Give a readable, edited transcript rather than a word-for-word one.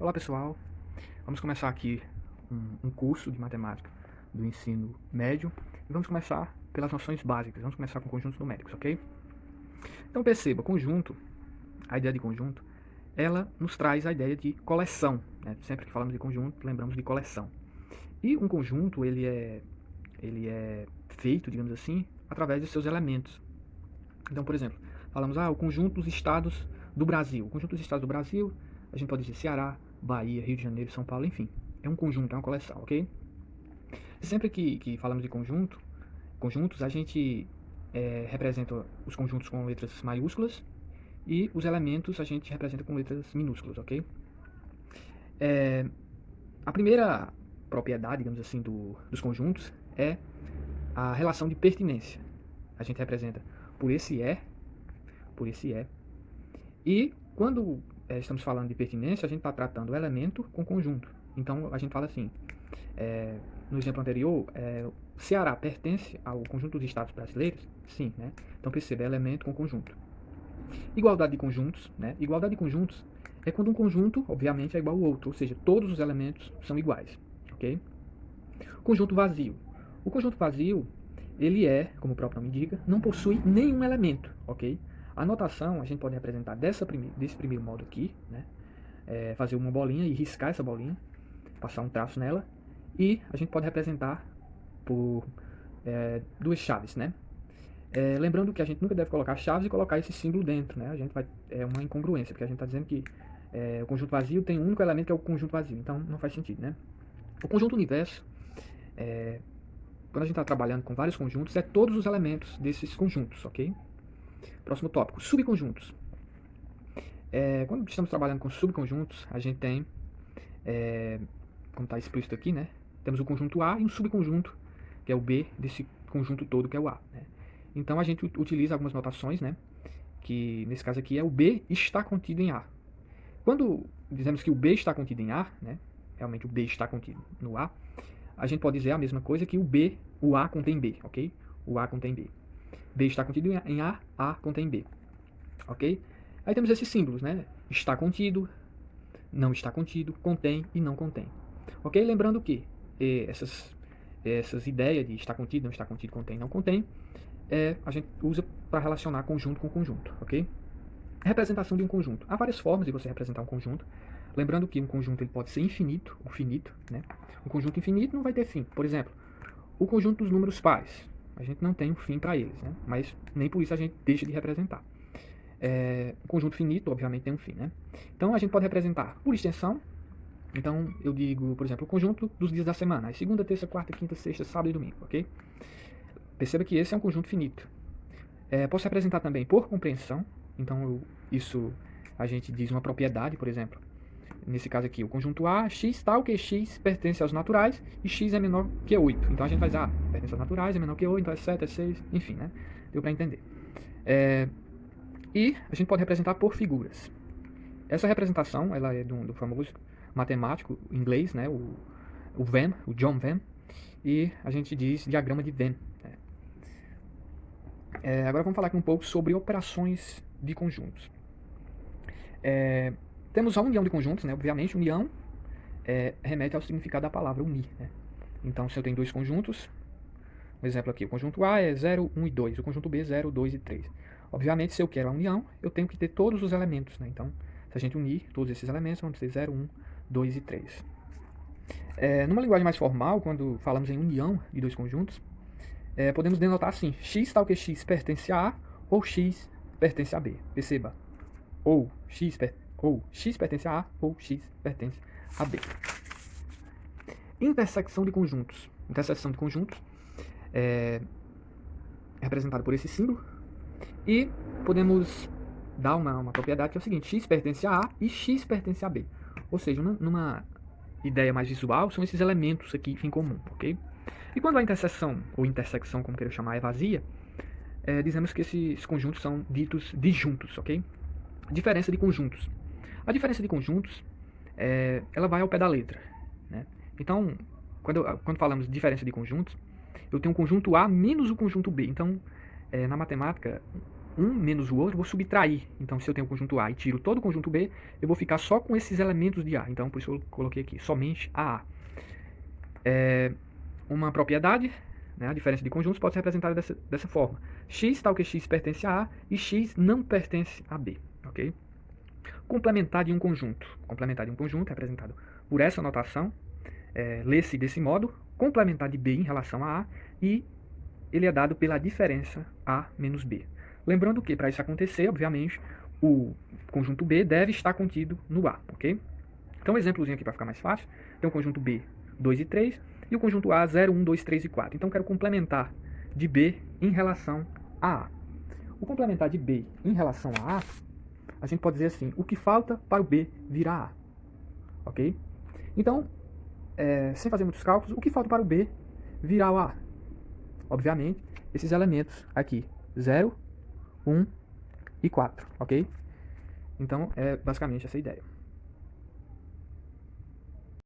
Olá pessoal, vamos começar aqui um curso de matemática do ensino médio e vamos começar pelas noções básicas, vamos começar com conjuntos numéricos, ok? Então perceba, conjunto, a ideia de conjunto, ela nos traz a ideia de coleção, né? Sempre que falamos de conjunto, lembramos de coleção. E um conjunto, ele é feito, digamos assim, através de seus elementos. Então, por exemplo, falamos, o conjunto dos estados do Brasil. O conjunto dos estados do Brasil, a gente pode dizer Ceará, Bahia, Rio de Janeiro, São Paulo, enfim. É um conjunto, é uma coleção, ok? Sempre que falamos de conjuntos, a gente representa os conjuntos com letras maiúsculas e os elementos a gente representa com letras minúsculas, ok? A primeira propriedade, digamos assim, dos conjuntos é a relação de pertinência. A gente representa por esse é. E quando estamos falando de pertinência, a gente está tratando o elemento com conjunto. Então a gente fala assim, no exemplo anterior, o Ceará pertence ao conjunto dos estados brasileiros? Sim, né? Então perceba, é elemento com conjunto. Igualdade de conjuntos, né? Igualdade de conjuntos é quando um conjunto, obviamente, é igual ao outro, ou seja, todos os elementos são iguais, ok? Conjunto vazio. O conjunto vazio, ele como o próprio nome indica, não possui nenhum elemento, ok? A notação a gente pode representar desse primeiro modo aqui, né? Fazer uma bolinha e riscar essa bolinha, passar um traço nela, e a gente pode representar por duas chaves, né? Lembrando que a gente nunca deve colocar chaves e colocar esse símbolo dentro, né? É uma incongruência, porque a gente está dizendo que o conjunto vazio tem um único elemento que é o conjunto vazio, então não faz sentido, né? O conjunto universo, quando a gente está trabalhando com vários conjuntos, é todos os elementos desses conjuntos, ok? Próximo tópico, subconjuntos. Quando estamos trabalhando com subconjuntos, a gente tem, como está explícito aqui, né? Temos o conjunto A e um subconjunto, que é o B desse conjunto todo, que é o A, né? Então a gente utiliza algumas notações, né? Que nesse caso aqui é o B está contido em A. Quando dizemos que o B está contido em A, né? Realmente o B está contido no A, a gente pode dizer a mesma coisa que o A contém B, ok? O A contém B. B está contido em A contém B, ok? Aí temos esses símbolos, né? Está contido, não está contido, contém e não contém, ok? Lembrando que essas ideias de está contido, não está contido, contém, não contém, a gente usa para relacionar conjunto com conjunto, ok? Representação de um conjunto. Há várias formas de você representar um conjunto. Lembrando que um conjunto ele pode ser infinito, ou finito, né? Um conjunto infinito não vai ter fim. Por exemplo, o conjunto dos números pares. A gente não tem um fim para eles, né? Mas nem por isso a gente deixa de representar. O conjunto finito, obviamente, tem um fim, né? Então a gente pode representar por extensão. Então eu digo, por exemplo, o conjunto dos dias da semana. Segunda, terça, quarta, quinta, sexta, sábado e domingo, ok? Perceba que esse é um conjunto finito. Posso representar também por compreensão. Então isso a gente diz uma propriedade, por exemplo. Nesse caso aqui, o conjunto A, x tal que x pertence aos naturais e x é menor que 8. Então a gente vai dizer, pertence aos naturais, é menor que 8, então é 7, é 6, enfim, né? Deu para entender. E a gente pode representar por figuras. Essa representação, ela é do famoso matemático inglês, né? O Venn, o John Venn, e a gente diz diagrama de Venn. Agora vamos falar aqui um pouco sobre operações de conjuntos. Temos a união de conjuntos, né? Obviamente, união remete ao significado da palavra unir, né? Então, se eu tenho dois conjuntos, um exemplo aqui, o conjunto A é 0, 1 e 2, o conjunto B 0, 2 e 3. Obviamente, se eu quero a união, eu tenho que ter todos os elementos, né? Então, se a gente unir todos esses elementos, vamos ter 0, 1, 2 e 3. Numa linguagem mais formal, quando falamos em união de dois conjuntos, podemos denotar assim, x tal que x pertence a A ou x pertence a B. Perceba, ou x pertence a A ou x pertence a B. Intersecção de conjuntos. Interseção de conjuntos é representada por esse símbolo. E podemos dar uma propriedade que é o seguinte, x pertence a A e x pertence a B. Ou seja, numa ideia mais visual, são esses elementos aqui em comum, ok? E quando a interseção, ou intersecção, como queira chamar, é vazia, dizemos que esses conjuntos são ditos disjuntos, ok? Diferença de conjuntos. A diferença de conjuntos, ela vai ao pé da letra, né? Então, quando falamos de diferença de conjuntos, eu tenho um conjunto A menos o conjunto B. Então, na matemática, um menos o outro, eu vou subtrair. Então, se eu tenho o conjunto A e tiro todo o conjunto B, eu vou ficar só com esses elementos de A. Então, por isso eu coloquei aqui, somente a A. Uma propriedade, né, a diferença de conjuntos pode ser representada dessa forma. X, tal que X pertence a A e X não pertence a B. Ok? Complementar de um conjunto. Complementar de um conjunto é representado por essa notação. Lê-se desse modo. Complementar de B em relação a A e ele é dado pela diferença A menos B. Lembrando que, para isso acontecer, obviamente, o conjunto B deve estar contido no A, ok? Então, um exemplozinho aqui para ficar mais fácil. Tem o conjunto B 2 e 3 e o conjunto A 0, 1, 2, 3 e 4. Então, eu quero complementar de B em relação a A. O complementar de B em relação a a gente pode dizer assim, o que falta para o B virar A, ok? Então, sem fazer muitos cálculos, o que falta para o B virar o A? Obviamente, esses elementos aqui, 0, 1 e 4, ok? Então, é basicamente essa a ideia.